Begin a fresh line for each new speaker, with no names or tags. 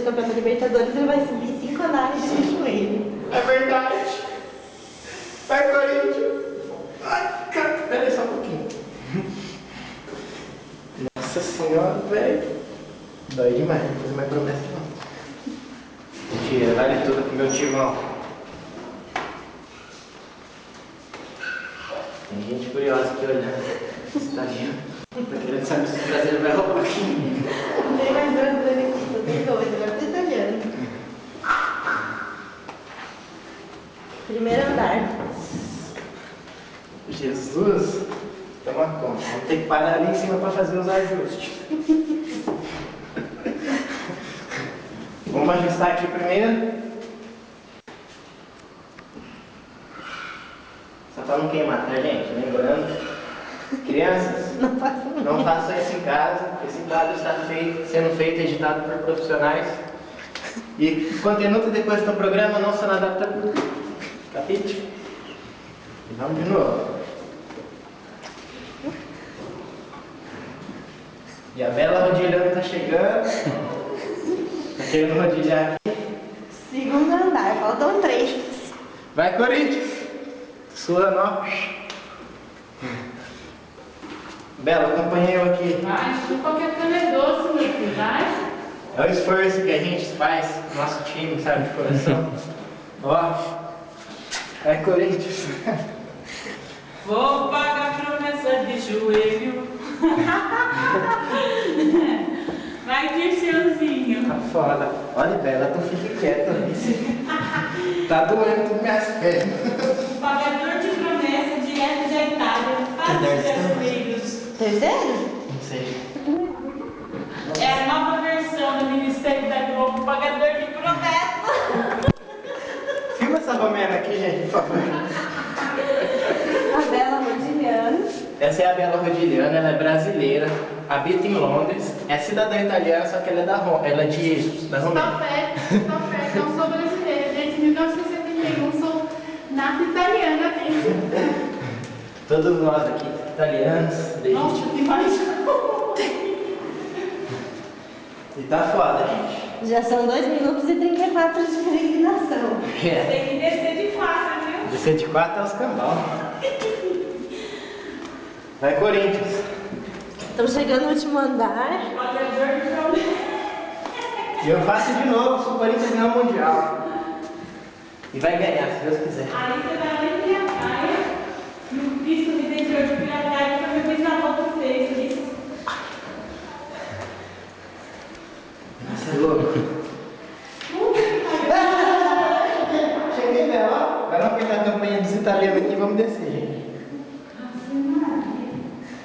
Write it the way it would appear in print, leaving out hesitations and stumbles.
campeão da Libertadores, ele vai subir 5 andares de joelho.
É verdade. Vai, Corinthians. Ai, cara, peraí só um pouquinho. Nossa senhora, velho. Dói demais, não fiz mais promessa não. Mentira, vale tudo pro meu timão. Tem gente curiosa aqui olhando. Você tá vendo? Tá querendo saber se o brasileiro vai roubar aqui.
Não tem mais brasileiro aqui, só tem dois, agora tá italiano. Primeiro andar.
Jesus, toma conta. Vamos ter que parar ali em cima para fazer os ajustes. Vamos ajustar aqui primeiro. Só para não queimar, tá, gente? Lembrando, crianças, não façam isso em casa. Esse quadro está sendo feito e editado por profissionais. E o conteúdo depois do programa não será adaptado por capítulo. E vamos de novo. E a Bela rodilhando tá chegando. Tá querendo rodilhar aqui.
Segundo andar, faltam 3.
Vai, Corinthians! Sua não. Bela, acompanhei eu aqui.
Vai, qualquer cana é doce, meu filho, vai.
É o esforço que a gente faz, nosso time, sabe, de coração. Ó. Vai, Corinthians.
Vou pagar promessa de joelho. Vai, Dirceuzinho.
Tá foda. Olha, Bela, tu fica quieta. Tá doendo tudo minhas pernas.
Pagador de promessa direto da Itália. Faz os amigos.
Terceiro?
Não sei.
É a nova versão do Ministério da Globo, pagador de promessa.
Filma essa romena aqui, gente, por favor.
A Bela rodilhando.
Essa é a Bela Rodiliana, ela é brasileira, habita em Londres, é cidadã italiana, só que ela é da Romênia.
Tá perto, não sou brasileira. Desde 1971 sou nata italiana mesmo.
Todos nós aqui, italianos,
Nossa, que mais.
E tá foda, gente.
Já são 2 minutos e 34 de peregrinação.
É.
Tem que descer de 4, viu?
De 104 aos cambal. Vai, Corinthians.
Estamos chegando no último andar.
Pagador de promessa.
E eu faço de novo, se o Corinthians ganhar o Mundial. E vai ganhar, se Deus quiser.
Aí você vai lá em Pirataia, no Cristo Redentor de Pirataia, que foi meu bisavô que fez isso.
Nossa, é louco. Cheguei nela, ó. Vai lá pegar a campanha dos italianos aqui e vamos descer, gente.